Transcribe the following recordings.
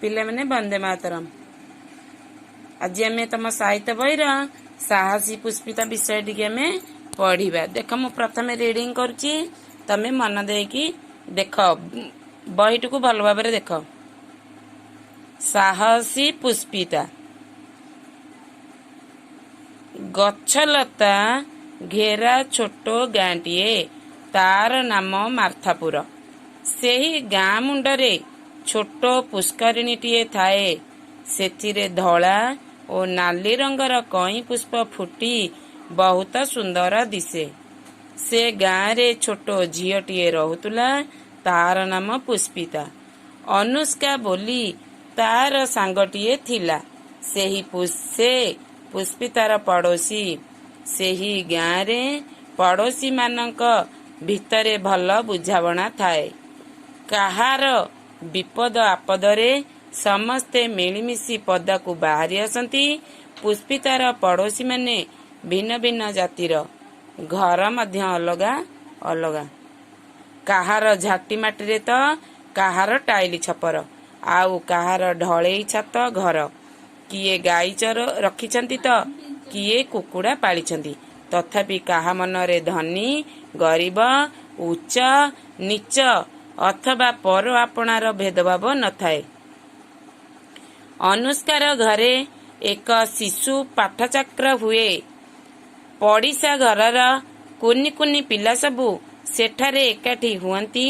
पिले मैंने वंदे मातरम। आज आम तुम साहित्य बहीर साहसी पुष्पिता विषय टी आम पढ़ा। देख मु प्रथम रीडिंग करुच्ची, तमें मन देकी देख बहीटी को भल भाव देख। साहसी पुष्पिता। गछलता घेरा छोट गाँटीए, तार नाम मार्थापुर। सेही गाँ मुंडरे छोट पुष्करिणीटीए थाए, सेथिरे धला और नाली रंगर कई पुष्प फुटी बहुत सुंदर दिसे। से गाँ रे छोट झीटीए रहुतुला, तार नाम पुष्पिता। अनुष्का बोली तार सांगटीए थिला, सेही पुष्पितार पड़ोसी। सेही गाँ रे पड़ोसी मानक भितरे भल बुझावणा थाए। काहार विपद आपदरे समस्ते मिलिमिशि पदाकू बाहरी आसती। पुष्पितार पड़ोशी माने भिन्न भिन्न जातिर, घर मध्य अलगा अलगा। काहार झाटी माटी तो काहार टाइली छपर, आउ काहार ढलेई छात घर। किए गाई चर रखिछंती तो किए कुकुड़ा पालिछंती। तथापि काहा मनरे धनी गरीब, उच्च नीच अथवा पर आपणार भेदभाव नथाए। अनुष्कार घरे एक शिशु पाठचक्र हुए। पड़िशा घरर कुनी कुनी पिला सबू सेठारे एकाठी हुअंती।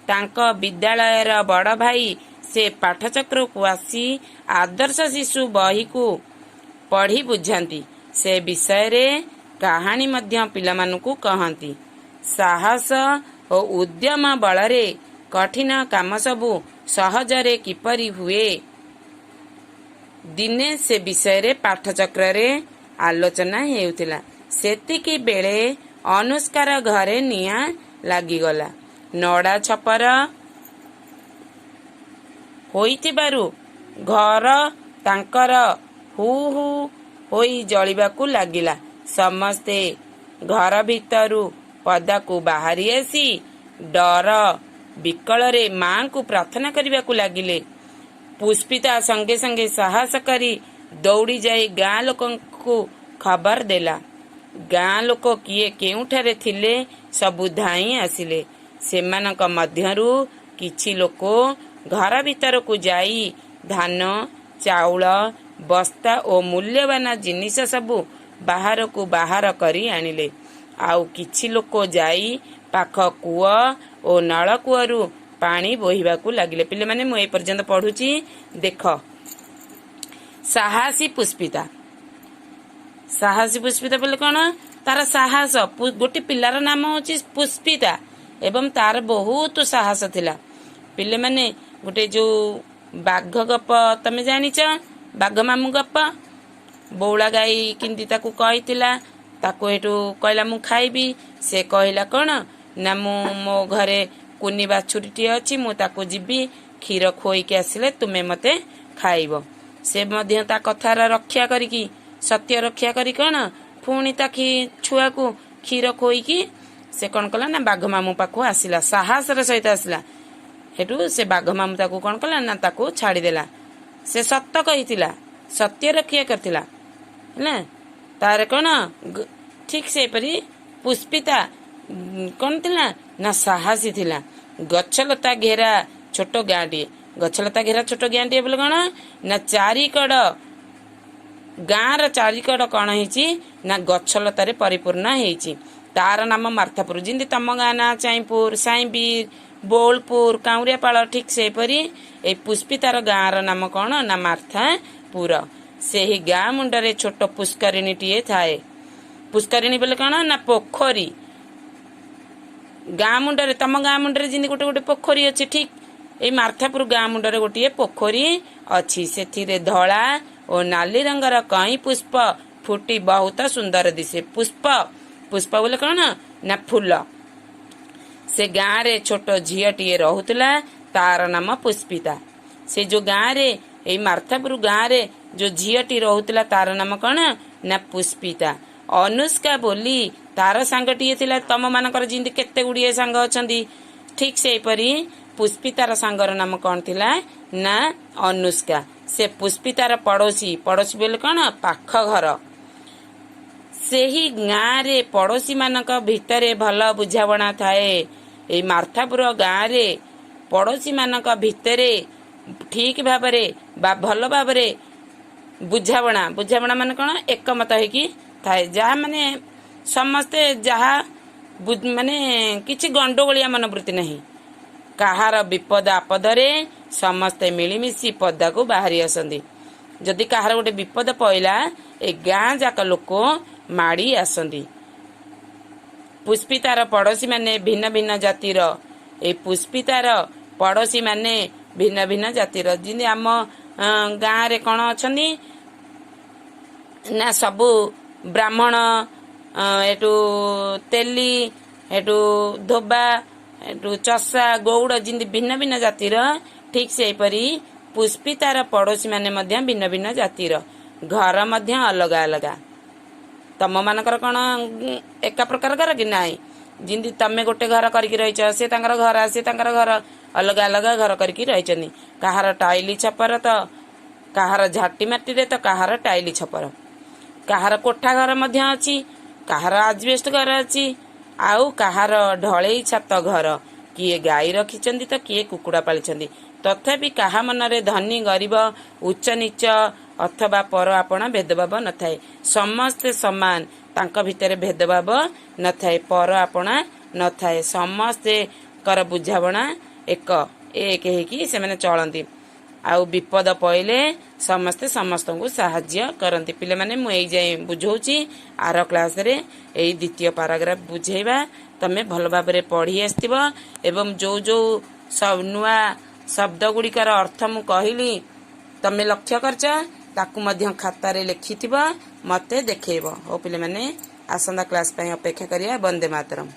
तांक विद्यालयर बड़ भाई से पाठचक्र को आसी आदर्श शिशु बही को पढ़ी बुझांती। से विषय रे कहानी मध्य पिलामानकू कहंती। साहस और उद्यम बलरे कठिन काम सबू सहजरे किपरि हुए, दिने से विषय रे पाठचक्र रे आलोचना हेउथिला। सेतिकी बेले अनुष्कार घरे निया लागिगला। नड़ा छपर होइथिबारु घर तांकर हु हु होई जलिबाकू लागिला। समस्ते घर भितरु पदाकू बाहरी आसी डर विकଳରେ मां को प्रार्थना करने लगिले। पुष्पिता संगे संगे साहस करी दौड़ी जाई गाँ लोक को खबर देला। गाँ लोक किए केउठारे थिले सबु धाई आसिले। सेमानक मध्यरु किछि लोक घर भीतर को जाई धान चाउल बस्ता और मूल्यवान जिनिस सबु बाहर को बाहर करी आनिले। आउ किछि लोक जाई पाख कूଅ और नलकूअरु पानी बोहिबाकू लागिले। पिले माने मु ए पर्यंत पढुची देख। साहसी पुष्पिता। साहसी पुष्पिता बोले कौन? तार साहस। गोटे पिलार नाम होची पुष्पिता एवं तार बहुत साहस थिला। पिले माने गोटे जो बाघ गप तमे जानिच, बाघ मामू गप। बौला गाई किंती ताकू कहिथिला, ताकू हेटू कहला मु खाइबी। से कहला कौन ना मु मो घरे कुनी बाछुरीटी अच्छी, मु ताकू जीबी क्षीर खोईके आसिले तुमे मते खाइब। से मध्य ता कथार रक्षा करिकी सत्य रक्षा करी कौन पुणी ता छुआ को क्षीर खोईकी से कौन कला ना बाघ मामू पाखु आसिला। साहसर सहित आसिला। हेटू से बाघ मामू ताकू कौन कला ना ताकू छाड़ीदेला। से सत्य कहिथिला, सत्य रक्षा करथिला है। तार कौन ठीक से परी पुष्पिता कौन थिला ना साहसी थिला। गछलता घेरा छोट गाँटी। गछलता घेरा छोट गाँटी बोले कौन ना चारिकड़ गाँर चारिकड़ कौन है ना गछलतारे परिपूर्ण है। तार नाम मार्थापुर। जिंदी तम गाँ ना चाईपुर साईबीर बोलपुर काउरियापाड़ ठीक से परी ए पुष्पितार गाँर नाम कौन ना मार्थापुर। से ही गाँ मुंडरे छोट पुष्करिणीटीए थाए। पुष्करिणी बोले कौन ना पोखरी। गाँ मुंडरे तम गाँ मुंडरे जिंदी गोटे गोटे पोखरी अच्छी, ठीक ए मार्थापुर गाँ मुंडरे गोटे पोखरी अच्छी। सेथिरे धला और नाली रंगर कई पुष्प फुटी बहुत सुंदर दिसे। पुष्प पुष्प बोले कौन ना फूल। से गाँ रे छोट झीटीए रहुतला, तार नाम पुष्पिता। से जो गाँ रे ए मार्थापुर गाँ रे जो झीटी रहुतला तार नाम कौन ना पुष्पिता। अनुष्का बोली तार सांगटीए थिला। तम मानकर जिंदी केते गुड़िए सांग अछंती, ठीक से परी पुष्पितार सांगर नाम कौन थिला ना अनुष्का। से पुष्पितार पड़ोसी बोले कौन पाख घर। सेही गाँ रे पड़ोशी मानक भितरे भल बुझावणा थाए। ए मार्थापुर गाँ रे पड़ोशी मानक भितरे ठीक भाबरे बा भल भाबरे बुझावणा माने कौन एकमत होइकी थाए। जहा माने समस्ते जहा माने किछि गंडगोलिया मनोवृत्ति नहीं। काहार विपद आपदरे समस्ते मिलिमिशि पदा को बाहरी आसंदी। जदि काहार गोटे विपद पइला ए गाँ जाक लोक माड़ी आसंदी। पुष्पितार पड़ोशी माने भिन्न भिन्न जातिर। ए पुष्पितार पड़ोशी माने भिन्न भिन्न जातिर। जिंदे आम गाँ रे कौन अछंदी ना सबू ब्राह्मण एटू तेली एटू धोबा एटू चषा गौड़ जिंदे भिन्न भिन्न जातिर ठीक से परी पुष्पितार पड़ोशी माने मध्य भिन्न भिन्न जातिर। घर मध्य अलगा अलगा। तम मानकर कौन एका प्रकार घर कि नाई। जिंदी तमे गोटे घर करके रहीच से तांकर घर से तांकर घर अलग अलग घर करके रहीचनी। काहार टाइली छपर तो काहार झाटी माटी रे तो काहार टाइली छपर। काहार कोठा घर मध्य अछि। काहार आजबेस्ट घर अछि। आउ काहार ढळेई छात घर। किए गाई रखिचंदी तो किए कुकुड़ा पालिचंदी। तथापि काहा मनरे धनी गरीब उच्च नीच अथवा पर आपण भेदभाव न थाए। समस्ते समान। तांका भितरे भेदभाव न थाए। पर आपण न थाए। समस्ते कर बुझावणा एक हेकी से माने चलंती। आउ विपद पइले समस्ते समस्त को साहाय्य करंती। पिले माने मु एई जाय बुझौची। आर क्लास रे एई द्वितीय पैराग्राफ बुझेबा तमे भल भाबरे पढ़ी आस्तिबो एवं जो जो सब नुआ शब्द गुड़िकार अर्थ मु कहली तमे लक्ष्य करछ ताकू मध्य खाता रे लिखिथिबो मते देखैबो। ओ पिले माने आसंदा क्लास पय अपेक्षा करिया। वंदे मातरम।